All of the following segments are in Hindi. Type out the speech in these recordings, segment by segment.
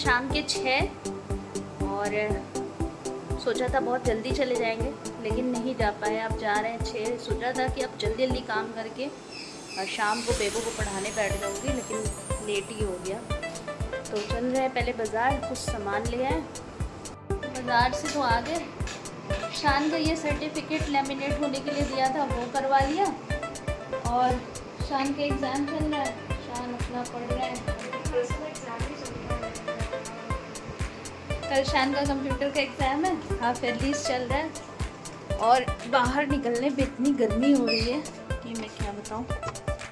शाम के 6 और सोचा था बहुत जल्दी चले जाएंगे लेकिन नहीं जा पाए। अब जा रहे हैं 6। सोचा था कि अब जल्दी जल्दी काम करके और शाम को बेबो को पढ़ाने बैठ जाऊँगी, लेकिन लेट ही हो गया। तो चल रहे हैं पहले बाज़ार, कुछ सामान ले आए। बाज़ार से तो आ गए। शान का ये सर्टिफिकेट लेमिनेट होने के लिए दिया था, वो करवा लिया। और शान का एग्ज़ाम चल रहा है, शान अपना पढ़ रहा है। कल शान का कंप्यूटर का एग्ज़ाम है, हाफ ईयरलीज चल रहा है। और बाहर निकलने में इतनी गर्मी हो रही है कि मैं क्या बताऊँ।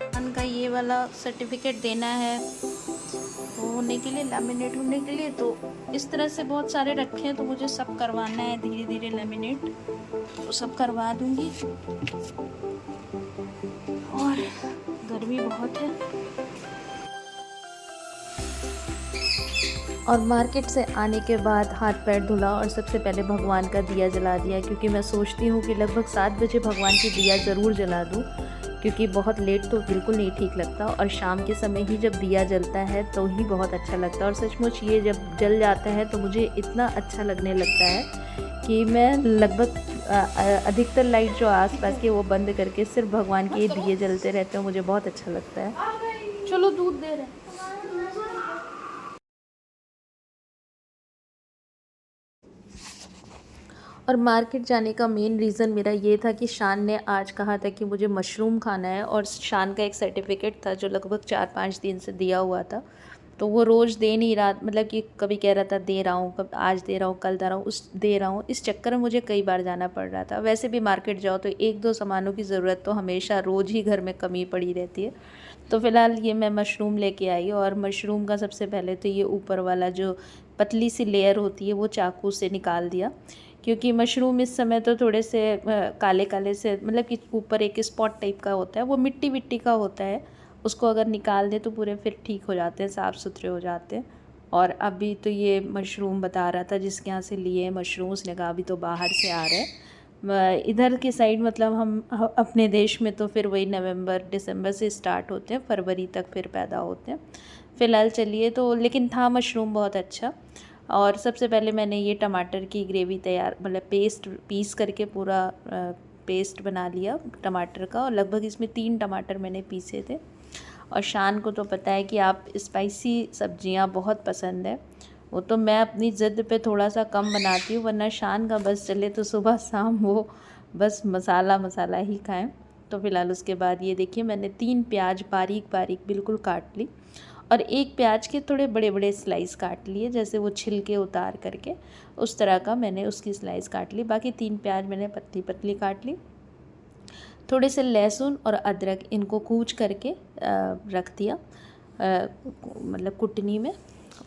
शान का ये वाला सर्टिफिकेट देना है वो होने के लिए, लैमिनेट होने के लिए। तो इस तरह से बहुत सारे रखे हैं, तो मुझे सब करवाना है धीरे धीरे लैमिनेट। तो सब करवा दूँगी। और गर्मी बहुत है। और मार्केट से आने के बाद हाथ पैर धुला और सबसे पहले भगवान का दिया जला दिया, क्योंकि मैं सोचती हूँ कि लगभग 7 बजे भगवान की दिया ज़रूर जला दूँ, क्योंकि बहुत लेट तो बिल्कुल नहीं ठीक लगता। और शाम के समय ही जब दिया जलता है तो ही बहुत अच्छा लगता है। और सचमुच ये जब जल जाता है तो मुझे इतना अच्छा लगने लगता है कि मैं लगभग अधिकतर लाइट जो आसपास की वो बंद करके सिर्फ भगवान के दिए जलते रहते हैं। मुझे बहुत अच्छा लगता है। चलो दूध दे रहे हैं। और मार्केट जाने का मेन रीज़न मेरा ये था कि शान ने आज कहा था कि मुझे मशरूम खाना है। और शान का एक सर्टिफिकेट था जो लगभग 4-5 दिन से दिया हुआ था, तो वो रोज़ दे नहीं रहा, मतलब कि कभी कह रहा था दे रहा हूँ, कब आज दे रहा हूँ, कल दे रहा हूँ। इस चक्कर में मुझे कई बार जाना पड़ रहा था। वैसे भी मार्केट जाओ तो 1-2 सामानों की ज़रूरत तो हमेशा रोज़ ही घर में कमी पड़ी रहती है। तो फ़िलहाल ये मैं मशरूम लेके आई। और मशरूम का सबसे पहले तो ये ऊपर वाला जो पतली सी लेयर होती है वो चाकू से निकाल दिया, क्योंकि मशरूम इस समय तो थोड़े से काले काले से, मतलब कि ऊपर एक स्पॉट टाइप का होता है, वो मिट्टी मिट्टी का होता है। उसको अगर निकाल दे तो पूरे फिर ठीक हो जाते हैं, साफ़ सुथरे हो जाते हैं। और अभी तो ये मशरूम बता रहा था जिसके यहाँ से लिए मशरूम, उसने कहा अभी तो बाहर से आ रहे हैं। इधर की साइड मतलब हम अपने देश में तो फिर वही नवंबर दिसंबर से स्टार्ट होते हैं, फरवरी तक फिर पैदा होते हैं। फ़िलहाल चलिए, तो लेकिन था मशरूम बहुत अच्छा। और सबसे पहले मैंने ये टमाटर की ग्रेवी तैयार, मतलब पेस्ट पीस करके पूरा पेस्ट बना लिया टमाटर का। और लगभग इसमें 3 टमाटर मैंने पीसे थे। और शान को तो पता है कि आप स्पाइसी सब्जियां बहुत पसंद है, वो तो मैं अपनी ज़िद पे थोड़ा सा कम बनाती हूँ, वरना शान का बस चले तो सुबह शाम वो बस मसाला मसाला ही खाएं। तो फ़िलहाल उसके बाद ये देखिए मैंने 3 प्याज बारीक बारीक बिल्कुल काट ली। और एक प्याज के थोड़े बड़े बड़े स्लाइस काट लिए, जैसे वो छिलके उतार करके उस तरह का मैंने उसकी स्लाइस काट ली। बाकी 3 प्याज मैंने पतली पतली काट ली। थोड़े से लहसुन और अदरक इनको कूच करके रख दिया, मतलब कुटनी में।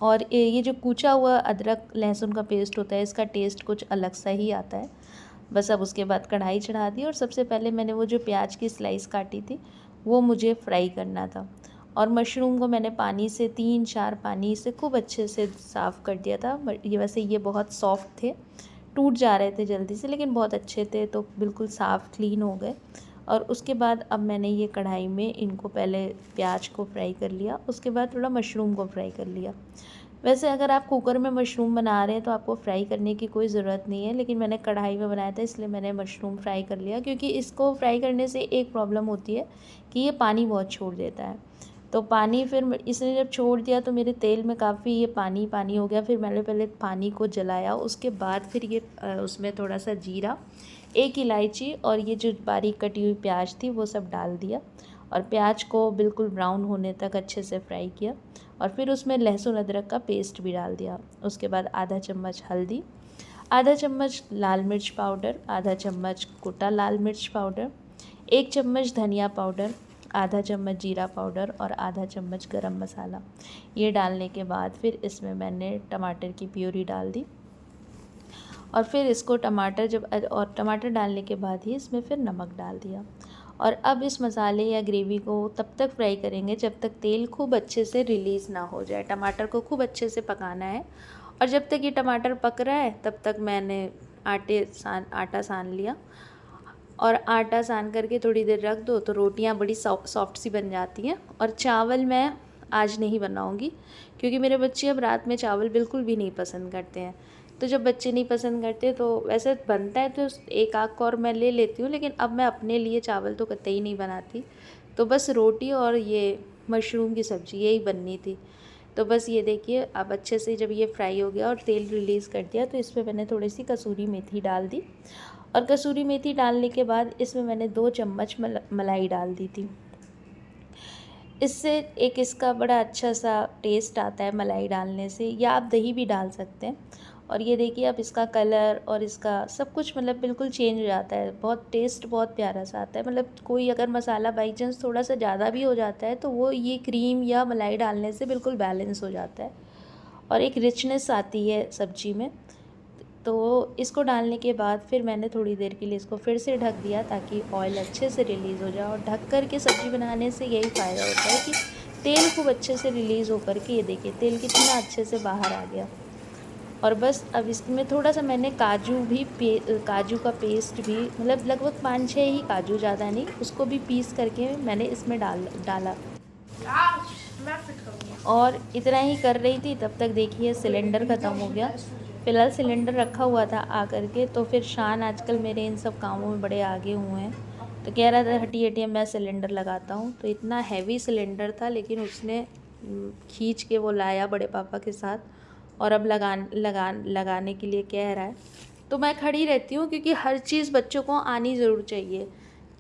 और ये जो कूचा हुआ अदरक लहसुन का पेस्ट होता है, इसका टेस्ट कुछ अलग सा ही आता है। बस अब उसके बाद कढ़ाई चढ़ा दी और सबसे पहले मैंने वो जो प्याज की स्लाइस काटी थी वो मुझे फ्राई करना था। और मशरूम को मैंने पानी से 3-4 पानी से खूब अच्छे से साफ़ कर दिया था। ये वैसे ये बहुत सॉफ्ट थे, टूट जा रहे थे जल्दी से, लेकिन बहुत अच्छे थे, तो बिल्कुल साफ़ क्लीन हो गए। और उसके बाद अब मैंने ये कढ़ाई में इनको पहले प्याज को फ्राई कर लिया, उसके बाद थोड़ा मशरूम को फ्राई कर लिया। वैसे अगर आप कुकर में मशरूम बना रहे हैं तो आपको फ्राई करने की कोई ज़रूरत नहीं है, लेकिन मैंने कढ़ाई में बनाया था इसलिए मैंने मशरूम फ्राई कर लिया। क्योंकि इसको फ्राई करने से एक प्रॉब्लम होती है कि ये पानी बहुत छोड़ देता है। तो पानी फिर इसने जब छोड़ दिया तो मेरे तेल में काफ़ी ये पानी पानी हो गया। फिर मैंने पहले पानी को जलाया, उसके बाद फिर ये उसमें थोड़ा सा जीरा, 1 इलायची और ये जो बारीक कटी हुई प्याज थी वो सब डाल दिया। और प्याज को बिल्कुल ब्राउन होने तक अच्छे से फ्राई किया। और फिर उसमें लहसुन अदरक का पेस्ट भी डाल दिया। उसके बाद आधा चम्मच हल्दी, आधा चम्मच लाल मिर्च पाउडर, आधा चम्मच कुटा लाल मिर्च पाउडर, 1 चम्मच धनिया पाउडर, आधा चम्मच जीरा पाउडर और आधा चम्मच गरम मसाला। ये डालने के बाद फिर इसमें मैंने टमाटर की प्यूरी डाल दी। और फिर इसको टमाटर डालने के बाद ही इसमें फिर नमक डाल दिया। और अब इस मसाले या ग्रेवी को तब तक फ्राई करेंगे जब तक तेल खूब अच्छे से रिलीज़ ना हो जाए। टमाटर को खूब अच्छे से पकाना है। और जब तक ये टमाटर पक रहा है तब तक मैंने आटा सान लिया। और आटा सान करके थोड़ी देर रख दो तो रोटियां बड़ी सॉफ्ट सी बन जाती हैं। और चावल मैं आज नहीं बनाऊँगी, क्योंकि मेरे बच्चे अब रात में चावल बिल्कुल भी नहीं पसंद करते हैं। तो जब बच्चे नहीं पसंद करते तो वैसे बनता है तो एक आध कौर मैं ले लेती हूँ, लेकिन अब मैं अपने लिए चावल तो कतई नहीं बनाती। तो बस रोटी और ये मशरूम की सब्ज़ी यही बननी थी। तो बस ये देखिए, अब अच्छे से जब ये फ्राई हो गया और तेल रिलीज़ कर दिया, तो इसमें मैंने थोड़ी सी कसूरी मेथी डाल दी। और कसूरी मेथी डालने के बाद इसमें मैंने 2 चम्मच मलाई डाल दी थी। इससे एक इसका बड़ा अच्छा सा टेस्ट आता है मलाई डालने से, या आप दही भी डाल सकते हैं। और ये देखिए, अब इसका कलर और इसका सब कुछ मतलब बिल्कुल चेंज हो जाता है, बहुत टेस्ट बहुत प्यारा सा आता है। मतलब कोई अगर मसाला बाई चांस थोड़ा सा ज़्यादा भी हो जाता है तो वो ये क्रीम या मलाई डालने से बिल्कुल बैलेंस हो जाता है और एक रिचनेस आती है सब्ज़ी में। तो इसको डालने के बाद फिर मैंने थोड़ी देर के लिए इसको फिर से ढक दिया, ताकि ऑयल अच्छे से रिलीज़ हो जाए। और ढक कर के सब्ज़ी बनाने से यही फ़ायदा होता है कि तेल खूब अच्छे से रिलीज़ होकर के, ये देखिए तेल कितना अच्छे से बाहर आ गया। और बस अब इसमें थोड़ा सा मैंने काजू का पेस्ट भी, मतलब लगभग 5-6 ही काजू, ज़्यादा नहीं, उसको भी पीस करके मैंने इसमें डाला। और इतना ही कर रही थी, तब तक देखिए सिलेंडर ख़त्म हो गया। फ़िलहाल सिलेंडर रखा हुआ था आकर के, तो फिर शान आजकल मेरे इन सब कामों में बड़े आगे हुए हैं, तो कह रहा था हटी हटी मैं सिलेंडर लगाता हूँ। तो इतना हैवी सिलेंडर था, लेकिन उसने खींच के वो लाया बड़े पापा के साथ, और अब लगाने के लिए कह रहा है। तो मैं खड़ी रहती हूँ, क्योंकि हर चीज़ बच्चों को आनी ज़रूर चाहिए।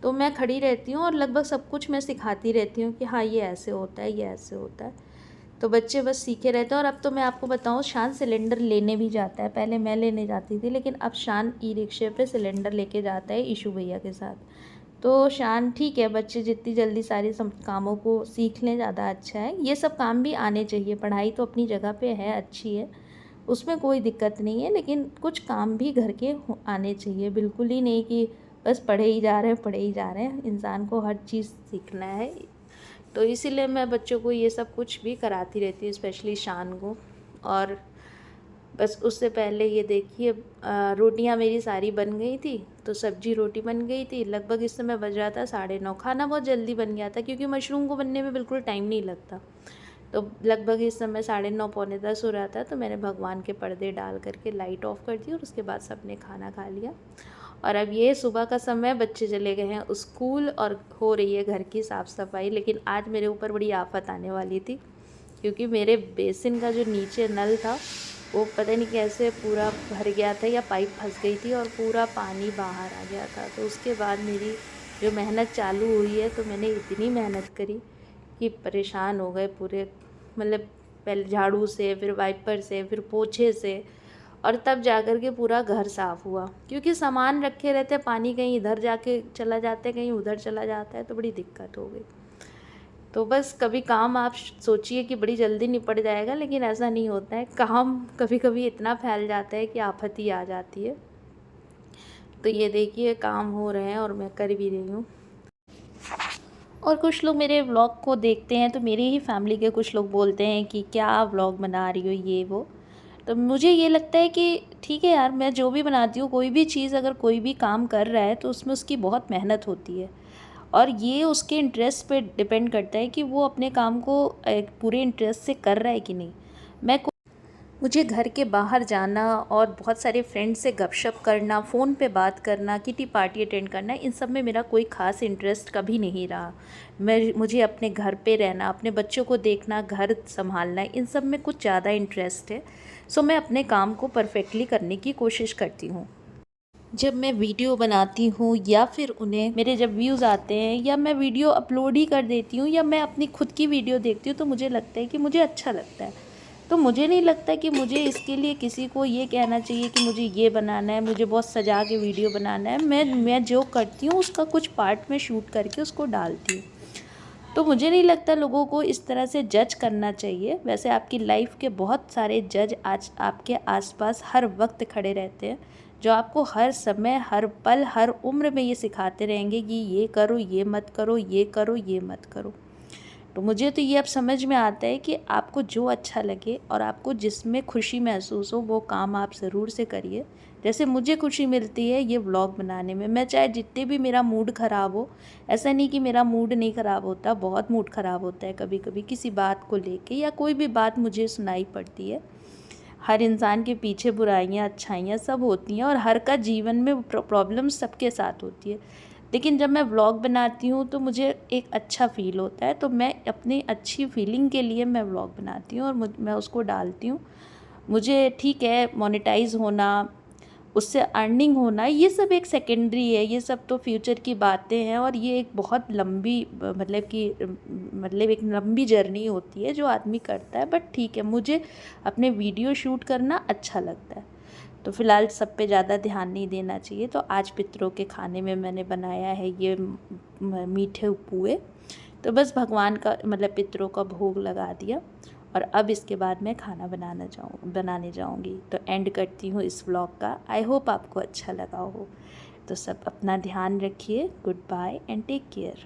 तो मैं खड़ी रहती हूँ और लगभग सब कुछ मैं सिखाती रहती हूँ कि हाँ ये ऐसे होता है, ये ऐसे होता है। तो बच्चे बस सीखे रहते हैं। और अब तो मैं आपको बताऊँ, शान सिलेंडर लेने भी जाता है। पहले मैं लेने जाती थी, लेकिन अब शान ई रिक्शे पे सिलेंडर लेके जाता है ईशू भैया के साथ। तो शान ठीक है, बच्चे जितनी जल्दी सारे सब कामों को सीख लें ज़्यादा अच्छा है। ये सब काम भी आने चाहिए, पढ़ाई तो अपनी जगह पे है, अच्छी है, उसमें कोई दिक्कत नहीं है, लेकिन कुछ काम भी घर के आने चाहिए। बिल्कुल ही नहीं कि बस पढ़े ही जा रहे हैं, पढ़े ही जा रहे हैं। इंसान को हर चीज़ सीखना है। तो इसीलिए मैं बच्चों को ये सब कुछ भी कराती रहती हूँ, स्पेशली शान को। और बस उससे पहले ये देखिए, रोटियां मेरी सारी बन गई थी, तो सब्जी रोटी बन गई थी। लगभग इस समय बज रहा था 9:30। खाना बहुत जल्दी बन गया था, क्योंकि मशरूम को बनने में बिल्कुल टाइम नहीं लगता। तो लगभग इस समय 9:30 पौने 10 हो रहा था। तो मैंने भगवान के पर्दे डाल करके लाइट ऑफ कर दी, और उसके बाद सबने खाना खा लिया। और अब ये सुबह का समय, बच्चे चले गए हैं स्कूल, और हो रही है घर की साफ़ सफाई। लेकिन आज मेरे ऊपर बड़ी आफत आने वाली थी, क्योंकि मेरे बेसिन का जो नीचे नल था वो पता नहीं कैसे पूरा भर गया था, या पाइप फंस गई थी और पूरा पानी बाहर आ गया था। तो उसके बाद मेरी जो मेहनत चालू हुई है, तो मैंने इतनी मेहनत करी कि परेशान हो गए पूरे। मतलब पहले झाड़ू से, फिर वाइपर से, फिर पोछे से, और तब जाकर के पूरा घर साफ़ हुआ। क्योंकि सामान रखे रहते, पानी कहीं इधर जाके चला जाता है, कहीं उधर चला जाता है, तो बड़ी दिक्कत हो गई। तो बस कभी काम आप सोचिए कि बड़ी जल्दी निपट जाएगा, लेकिन ऐसा नहीं होता है। काम कभी कभी इतना फैल जाता है कि आफत ही आ जाती है। तो ये देखिए, काम हो रहे हैं और मैं कर भी रही हूँ। और कुछ लोग मेरे व्लॉग को देखते हैं, तो मेरी ही फैमिली के कुछ लोग बोलते हैं कि क्या व्लॉग बना रही हो, ये वो। तो मुझे ये लगता है कि ठीक है यार, मैं जो भी बनाती हूँ, कोई भी चीज़ अगर कोई भी काम कर रहा है, तो उसमें उसकी बहुत मेहनत होती है, और ये उसके इंटरेस्ट पे डिपेंड करता है कि वो अपने काम को एक पूरे इंटरेस्ट से कर रहा है कि नहीं। मुझे घर के बाहर जाना और बहुत सारे फ्रेंड्स से गपशप करना, फ़ोन पे बात करना, किटी पार्टी अटेंड करना, इन सब में मेरा कोई ख़ास इंटरेस्ट कभी नहीं रहा। मुझे अपने घर पे रहना, अपने बच्चों को देखना, घर संभालना, इन सब में कुछ ज़्यादा इंटरेस्ट है। सो मैं अपने काम को परफेक्टली करने की कोशिश करती हूँ। जब मैं वीडियो बनाती हूँ, या फिर उन्हें मेरे जब व्यूज़ आते हैं, या मैं वीडियो अपलोड ही कर देती हूँ, या मैं अपनी खुद की वीडियो देखती हूँ, तो मुझे लगता है कि मुझे अच्छा लगता है। तो मुझे नहीं लगता कि मुझे इसके लिए किसी को ये कहना चाहिए कि मुझे ये बनाना है, मुझे बहुत सजा के वीडियो बनाना है। मैं जो करती हूँ उसका कुछ पार्ट में शूट करके उसको डालती हूँ। तो मुझे नहीं लगता लोगों को इस तरह से जज करना चाहिए। वैसे आपकी लाइफ के बहुत सारे जज आज आपके आसपास हर वक्त खड़े रहते हैं, जो आपको हर समय, हर पल, हर उम्र में ये सिखाते रहेंगे कि ये करो, ये मत करो, ये करो, ये मत करो। तो मुझे तो ये अब समझ में आता है कि आपको जो अच्छा लगे और आपको जिसमें खुशी महसूस हो, वो काम आप ज़रूर से करिए। जैसे मुझे खुशी मिलती है ये व्लॉग बनाने में। मैं चाहे जितने भी मेरा मूड ख़राब हो, ऐसा नहीं कि मेरा मूड नहीं ख़राब होता, बहुत मूड ख़राब होता है कभी कभी किसी बात को लेके, या कोई भी बात मुझे सुनाई पड़ती है। हर इंसान के पीछे बुराइयां अच्छाइयाँ सब होती हैं, और हर का जीवन में प्रॉब्लम्स सबके साथ होती है। लेकिन जब मैं व्लॉग बनाती हूँ तो मुझे एक अच्छा फ़ील होता है, तो मैं अपनी अच्छी फीलिंग के लिए मैं व्लॉग बनाती हूँ और मैं उसको डालती हूँ। मुझे ठीक है, मोनेटाइज़ होना, उससे अर्निंग होना, ये सब एक सेकेंडरी है, ये सब तो फ्यूचर की बातें हैं, और ये एक बहुत लंबी मतलब एक लंबी जर्नी होती है जो आदमी करता है। बट ठीक है, मुझे अपने वीडियो शूट करना अच्छा लगता है, तो फ़िलहाल सब पे ज़्यादा ध्यान नहीं देना चाहिए। तो आज पितरों के खाने में मैंने बनाया है ये मीठे पुए। तो बस भगवान का मतलब पितरों का भोग लगा दिया, और अब इसके बाद मैं खाना बनाने जाऊंगी। तो एंड करती हूँ इस व्लॉग का। आई होप आपको अच्छा लगा हो। तो सब अपना ध्यान रखिए। Good bye and take care.